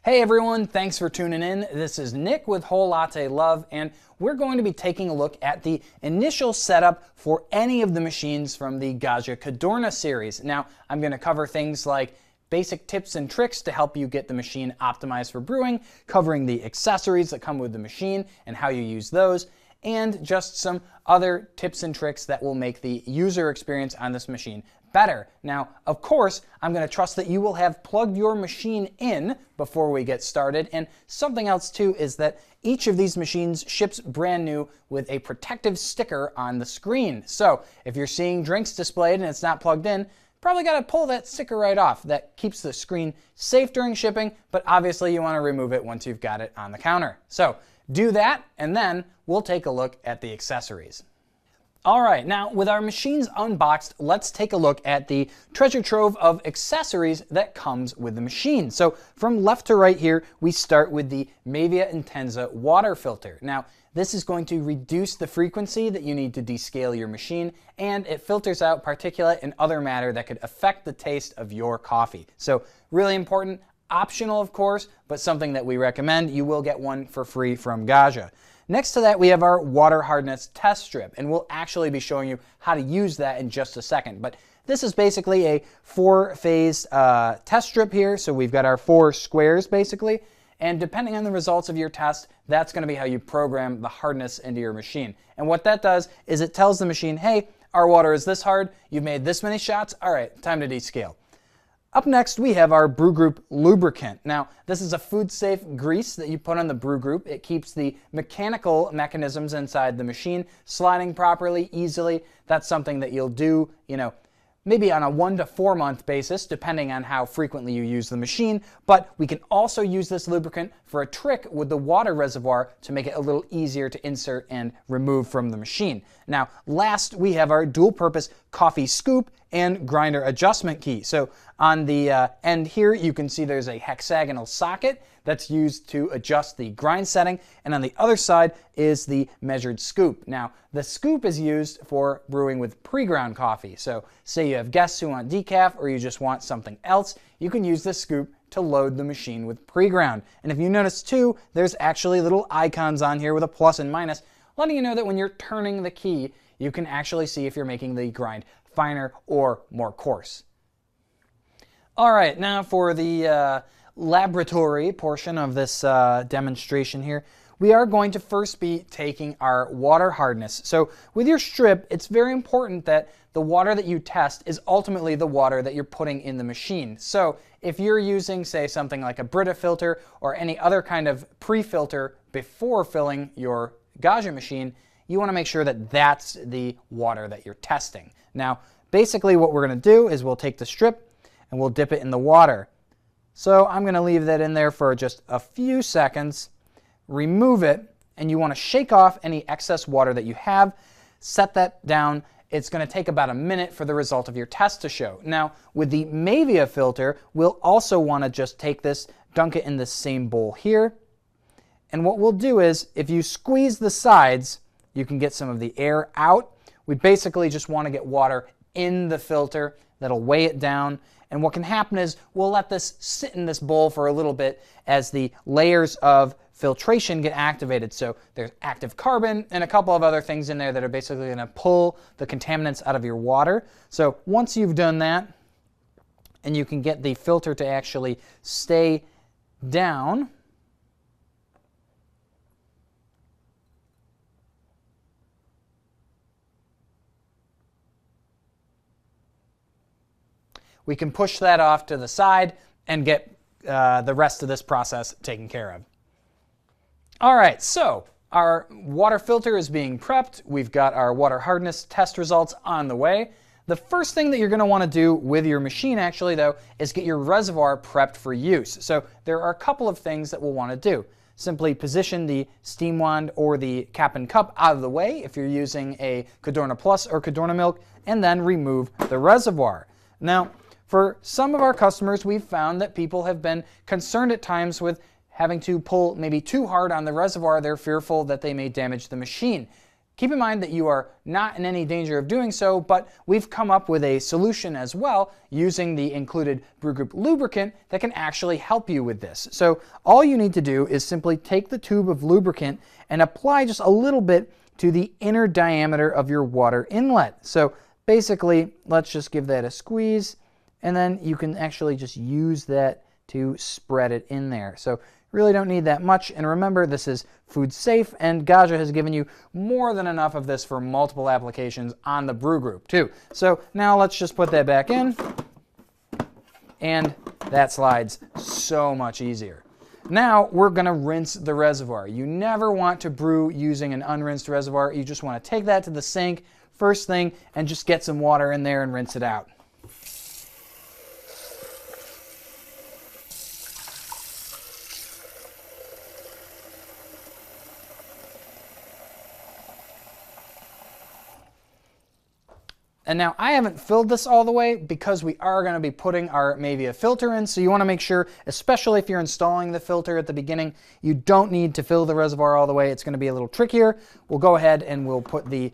Hey everyone, thanks for tuning in. This is Nick with Whole Latte Love, and we're going to be taking a look at the initial setup for any of the machines from the Gaggia Cadorna series. Now, I'm going to cover things like basic tips and tricks to help you get the machine optimized for brewing, covering the accessories that come with the machine and how you use those, and just some other tips and tricks that will make the user experience on this machine better. Now, of course, I'm going to trust that you will have plugged your machine in before we get started. And something else too is that each of these machines ships brand new with a protective sticker on the screen. So if you're seeing drinks displayed and it's not plugged in, probably got to pull that sticker right off. That keeps the screen safe during shipping, but obviously you want to remove it once you've got it on the counter. So do that, and then we'll take a look at the accessories. All right, now with our machines unboxed, let's take a look at the treasure trove of accessories that comes with the machine. So from left to right here, we start with the Mavia Intenza water filter. Now, this is going to reduce the frequency that you need to descale your machine, and it filters out particulate and other matter that could affect the taste of your coffee. So really important, optional of course, but something that we recommend. You will get one for free from Gaggia. Next to that, we have our water hardness test strip, and we'll actually be showing you how to use that in just a second. But this is basically a four-phase test strip here. So we've got our four squares basically, and depending on the results of your test, that's going to be how you program the hardness into your machine. And what that does is it tells the machine, hey, our water is this hard, you've made this many shots, all right, time to descale. Up next, we have our Brew Group lubricant. Now, this is a food-safe grease that you put on the Brew Group. It keeps the mechanical mechanisms inside the machine sliding properly, easily. That's something that you'll do, maybe on a 1 to 4 month basis, depending on how frequently you use the machine. But we can also use this lubricant for a trick with the water reservoir to make it a little easier to insert and remove from the machine. Now, last, we have our dual-purpose coffee scoop and grinder adjustment key. So on the end here, you can see there's a hexagonal socket that's used to adjust the grind setting, and on the other side is the measured scoop. Now, the scoop is used for brewing with pre-ground coffee. So say you have guests who want decaf or you just want something else, you can use this scoop to load the machine with pre-ground. And if you notice too, there's actually little icons on here with a plus and minus, letting you know that when you're turning the key, you can actually see if you're making the grind finer or more coarse. All right, now for the laboratory portion of this demonstration here, we are going to first be taking our water hardness. So with your strip, it's very important that the water that you test is ultimately the water that you're putting in the machine. So if you're using, say, something like a Brita filter or any other kind of pre-filter before filling your Gaggia machine, you want to make sure that that's the water that you're testing. Now, basically what we're going to do is we'll take the strip and we'll dip it in the water. So I'm going to leave that in there for just a few seconds, remove it, and you want to shake off any excess water that you have, set that down. It's going to take about a minute for the result of your test to show. Now, with the Mavia filter, we'll also want to just take this, dunk it in the same bowl here. And what we'll do is, if you squeeze the sides, you can get some of the air out. We basically just want to get water in the filter. That'll weigh it down. And what can happen is we'll let this sit in this bowl for a little bit as the layers of filtration get activated. So there's active carbon and a couple of other things in there that are basically going to pull the contaminants out of your water. So once you've done that, and you can get the filter to actually stay down, we can push that off to the side and get the rest of this process taken care of. All right, so our water filter is being prepped. We've got our water hardness test results on the way. The first thing that you're going to want to do with your machine actually though is get your reservoir prepped for use. So there are a couple of things that we'll want to do. Simply position the steam wand or the cap and cup out of the way if you're using a Cadorna Plus or Cadorna Milk, and then remove the reservoir. Now, for some of our customers, we've found that people have been concerned at times with having to pull maybe too hard on the reservoir. They're fearful that they may damage the machine. keep in mind that you are not in any danger of doing so, but we've come up with a solution as well using the included Brew Group lubricant that can actually help you with this. So all you need to do is simply take the tube of lubricant and apply just a little bit to the inner diameter of your water inlet. So basically, let's just give that a squeeze, and then you can actually just use that to spread it in there. So really don't need that much, and remember, this is food safe, and Gaggia has given you more than enough of this for multiple applications on the Brew Group too. So now let's just put that back in, and that slides so much easier. Now we're going to rinse the reservoir. You never want to brew using an unrinsed reservoir. You just want to take that to the sink first thing and just get some water in there and rinse it out. And now I haven't filled this all the way because we are going to be putting our Mavia filter in, so you want to make sure, especially if you're installing the filter at the beginning, you don't need to fill the reservoir all the way. It's going to be a little trickier. We'll go ahead and we'll put the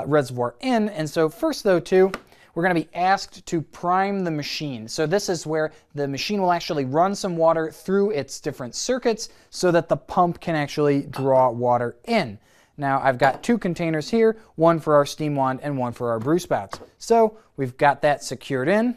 reservoir in. And so first though too, we're going to be asked to prime the machine. So this is where the machine will actually run some water through its different circuits so that the pump can actually draw water in. Now I've got two containers here, one for our steam wand and one for our brew spouts. So we've got that secured in.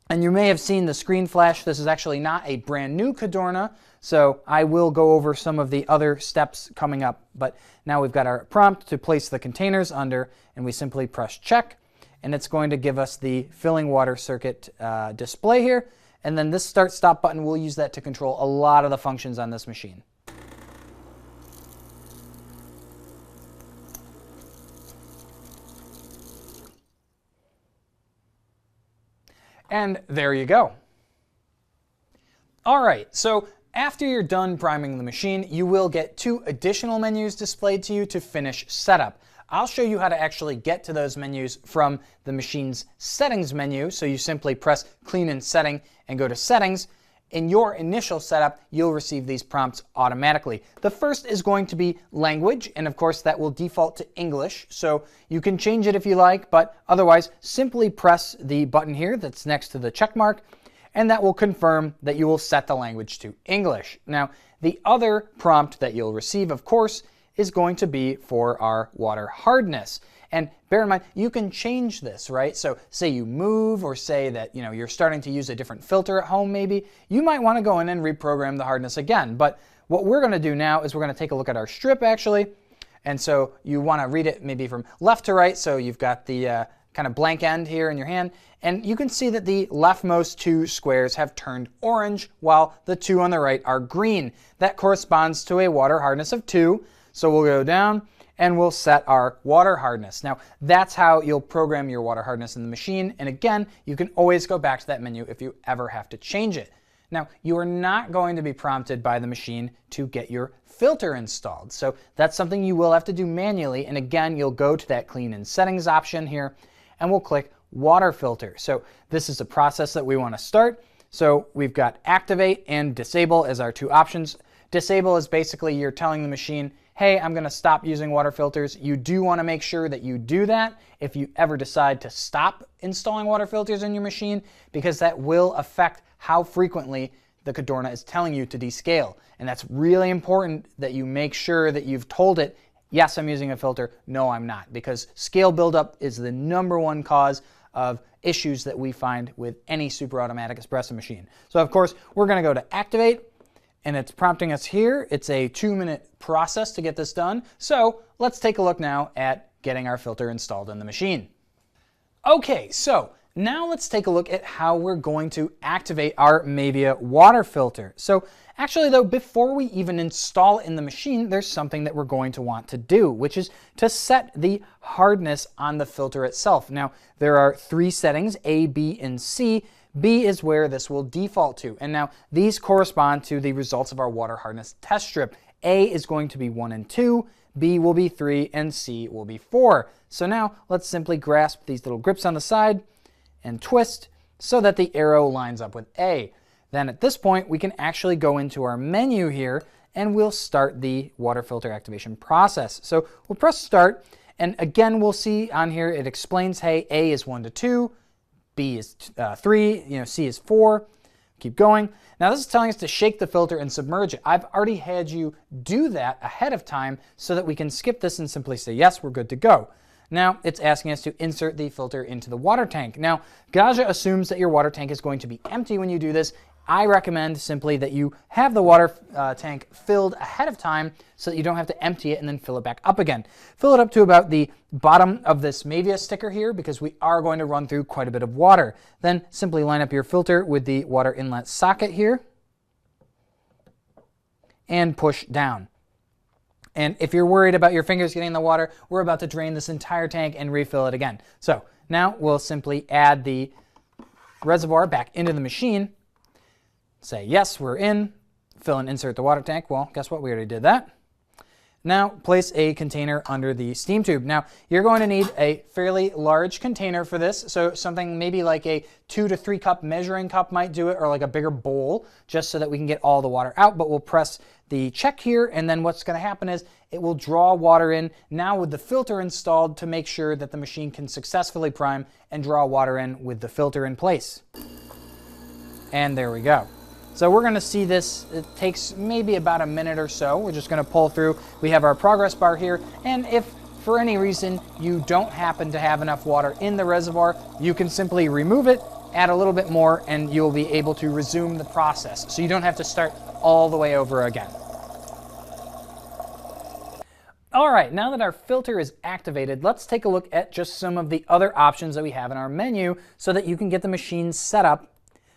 And you may have seen the screen flash. This is actually not a brand new Cadorna, so I will go over some of the other steps coming up. But now we've got our prompt to place the containers under, and we simply press check, and it's going to give us the filling water circuit display here. And then this start stop button, we'll use that to control a lot of the functions on this machine. And there you go. All right, so after you're done priming the machine, you will get two additional menus displayed to you to finish setup. I'll show you how to actually get to those menus from the machine's settings menu. So you simply press clean and setting and go to settings. In your initial setup, you'll receive these prompts automatically. The first is going to be language, and of course that will default to English, so you can change it if you like, but otherwise simply press the button here that's next to the check mark, and that will confirm that you will set the language to English. Now, the other prompt that you'll receive, of course, is going to be for our water hardness. And bear in mind, you can change this, right? So say you move, or say that you're starting to use a different filter at home maybe, you might want to go in and reprogram the hardness again. But what we're going to do now is we're going to take a look at our strip actually. And so you want to read it maybe from left to right, so you've got the kind of blank end here in your hand. And you can see that the leftmost two squares have turned orange, while the two on the right are green. That corresponds to a water hardness of 2. So we'll go down and we'll set our water hardness. Now, that's how you'll program your water hardness in the machine. And again, you can always go back to that menu if you ever have to change it. Now, you are not going to be prompted by the machine to get your filter installed. So that's something you will have to do manually. And again, you'll go to that clean and settings option here, and we'll click water filter. So this is a process that we want to start. So we've got activate and disable as our two options. Disable is basically you're telling the machine, hey, I'm going to stop using water filters. You do want to make sure that you do that if you ever decide to stop installing water filters in your machine, because that will affect how frequently the Cadorna is telling you to descale. And that's really important that you make sure that you've told it, yes, I'm using a filter, no, I'm not, because scale buildup is the #1 cause of issues that we find with any super automatic espresso machine. So of course, we're going to go to activate. And it's prompting us here. It's a 2-minute process to get this done. So let's take a look now at getting our filter installed in the machine. Okay, so now let's take a look at how we're going to activate our Mavia water filter. So actually though, before we even install it in the machine, there's something that we're going to want to do, which is to set the hardness on the filter itself. Now, there are 3 settings, A, B, and C. B is where this will default to. And now these correspond to the results of our water hardness test strip. A is going to be 1 and 2, B will be 3, and C will be 4. So now let's simply grasp these little grips on the side and twist so that the arrow lines up with A. Then at this point, we can actually go into our menu here and we'll start the water filter activation process. So we'll press start, and again we'll see on here it explains, hey, A is 1 to 2, B is 3, C is 4. Keep going. Now this is telling us to shake the filter and submerge it. I've already had you do that ahead of time so that we can skip this and simply say, yes, we're good to go. Now it's asking us to insert the filter into the water tank. Now Gaggia assumes that your water tank is going to be empty when you do this. I recommend simply that you have the water tank filled ahead of time so that you don't have to empty it and then fill it back up again. Fill it up to about the bottom of this Mavia sticker here because we are going to run through quite a bit of water. Then simply line up your filter with the water inlet socket here and push down. And if you're worried about your fingers getting in the water, we're about to drain this entire tank and refill it again. So now we'll simply add the reservoir back into the machine. Say, yes, we're in. Fill and insert the water tank. Well, guess what? We already did that. Now, place a container under the steam tube. Now, you're going to need a fairly large container for this. So something maybe like a 2 to 3 cup measuring cup might do it, or like a bigger bowl, just so that we can get all the water out. But we'll press the check here, and then what's going to happen is it will draw water in now with the filter installed to make sure that the machine can successfully prime and draw water in with the filter in place. And there we go. So we're going to see this, it takes maybe about a minute or so. We're just going to pull through. We have our progress bar here, and if for any reason you don't happen to have enough water in the reservoir, you can simply remove it, add a little bit more, and you'll be able to resume the process. So you don't have to start all the way over again. All right, now that our filter is activated, let's take a look at just some of the other options that we have in our menu so that you can get the machine set up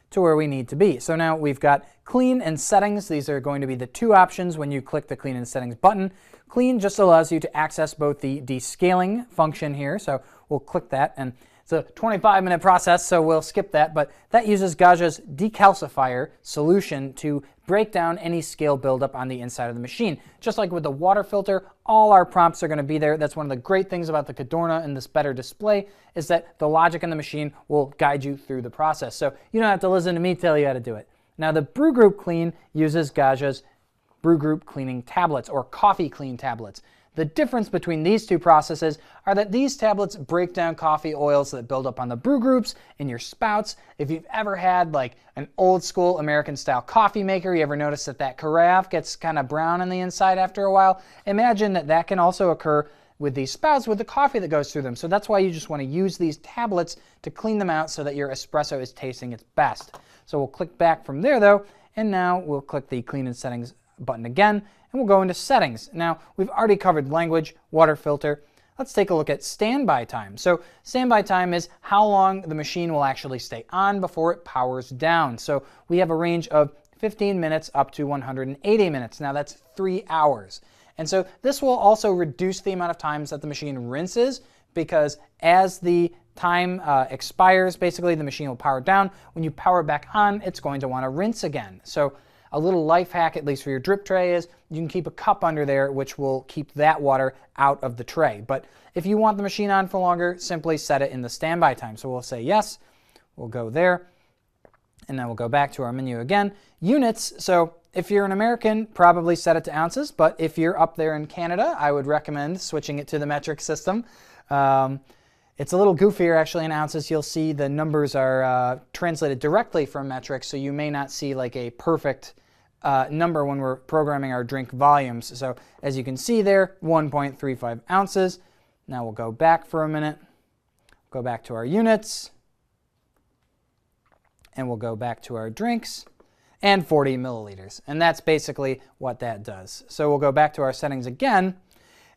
to where we need to be. So now we've got clean and settings. These are going to be the two options when you click the clean and settings button. Clean just allows you to access both the descaling function here. So we'll click that, and it's a 25-minute process, so we'll skip that, but that uses Gaggia's decalcifier solution to break down any scale buildup on the inside of the machine. Just like with the water filter, all our prompts are going to be there. That's one of the great things about the Cadorna and this better display is that the logic in the machine will guide you through the process. So you don't have to listen to me tell you how to do it. Now the Brew Group Clean uses Gaggia's Brew Group Cleaning tablets, or coffee clean tablets. The difference between these two processes are that these tablets break down coffee oils that build up on the brew groups in your spouts. If you've ever had like an old school American style coffee maker, you ever notice that that carafe gets kind of brown on the inside after a while? Imagine that that can also occur with these spouts with the coffee that goes through them. So that's why you just want to use these tablets to clean them out so that your espresso is tasting its best. So we'll click back from there though, and now we'll click the clean and settings button again, and we'll go into settings. Now, we've already covered language, water filter. Let's take a look at standby time. So standby time is how long the machine will actually stay on before it powers down. So we have a range of 15 minutes up to 180 minutes. Now that's 3 hours. And so this will also reduce the amount of times that the machine rinses, because as the time expires, basically the machine will power down. When you power back on, it's going to want to rinse again. So a little life hack, at least for your drip tray, is you can keep a cup under there, which will keep that water out of the tray. But if you want the machine on for longer, simply set it in the standby time. So we'll say yes, we'll go there, and then we'll go back to our menu again. Units, so if you're an American, probably set it to ounces, but if you're up there in Canada, I would recommend switching it to the metric system. It's a little goofier actually in ounces. You'll see the numbers are translated directly from metric, so you may not see like a perfect number when we're programming our drink volumes. So as you can see there, 1.35 ounces. Now we'll go back for a minute, go back to our units, and we'll go back to our drinks, and 40 milliliters. And that's basically what that does. So we'll go back to our settings again,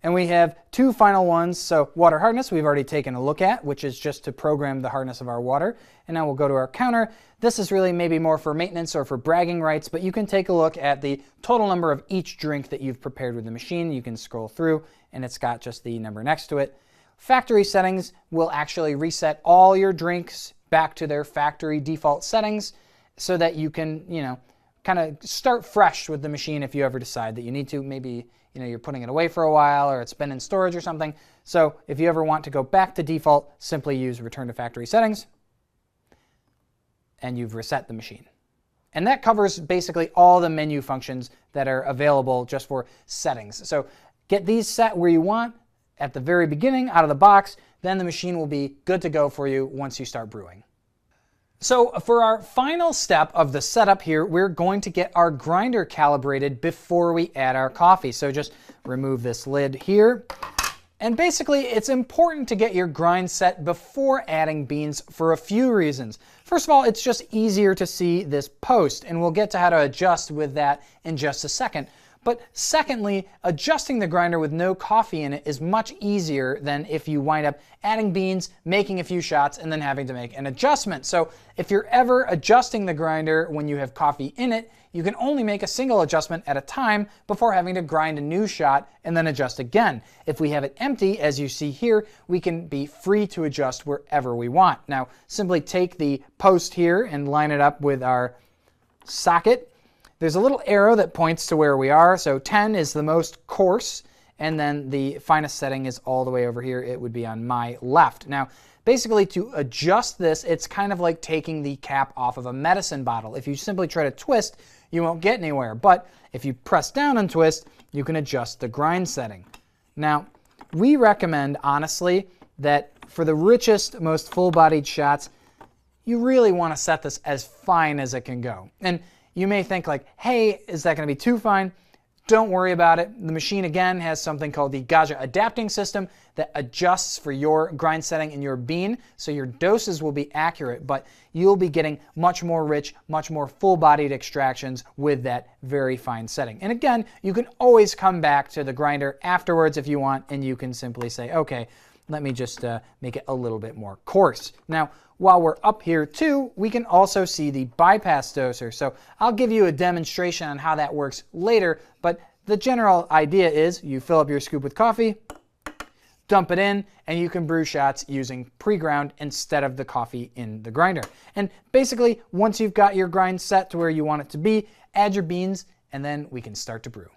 and we have two final ones. So water hardness we've already taken a look at, which is just to program the hardness of our water. And now we'll go to our counter. This is really maybe more for maintenance or for bragging rights, but you can take a look at the total number of each drink that you've prepared with the machine. You can scroll through, and it's got just the number next to it. Factory settings will actually reset all your drinks back to their factory default settings so that you can, kind of start fresh with the machine if you ever decide that you need to. Maybe you're putting it away for a while, or it's been in storage or something. So if you ever want to go back to default, simply use return to factory settings, and you've reset the machine. And that covers basically all the menu functions that are available just for settings. So get these set where you want at the very beginning out of the box, then the machine will be good to go for you once you start brewing. So for our final step of the setup here, we're going to get our grinder calibrated before we add our coffee. So just remove this lid here. And basically, it's important to get your grind set before adding beans for a few reasons. First of all, it's just easier to see this post, and we'll get to how to adjust with that in just a second. But secondly, adjusting the grinder with no coffee in it is much easier than if you wind up adding beans, making a few shots, and then having to make an adjustment. So if you're ever adjusting the grinder when you have coffee in it, you can only make a single adjustment at a time before having to grind a new shot and then adjust again. If we have it empty, as you see here, we can be free to adjust wherever we want. Now, simply take the post here and line it up with our socket. There's a little arrow that points to where we are, so 10 is the most coarse, and then the finest setting is all the way over here. It would be on my left. Now, basically to adjust this, it's kind of like taking the cap off of a medicine bottle. If you simply try to twist, you won't get anywhere, but if you press down and twist, you can adjust the grind setting. Now, we recommend, honestly, that for the richest, most full-bodied shots, you really want to set this as fine as it can go. And you may think like, hey, is that going to be too fine? Don't worry about it. The machine, again, has something called the Gaggia adapting system that adjusts for your grind setting in your bean, so your doses will be accurate, but you'll be getting much more rich, much more full-bodied extractions with that very fine setting. And again, you can always come back to the grinder afterwards if you want, and you can simply say, okay, let me just make it a little bit more coarse. Now, while we're up here too, we can also see the bypass doser. So I'll give you a demonstration on how that works later, but the general idea is you fill up your scoop with coffee, dump it in, and you can brew shots using pre-ground instead of the coffee in the grinder. And basically, once you've got your grind set to where you want it to be, add your beans, and then we can start to brew.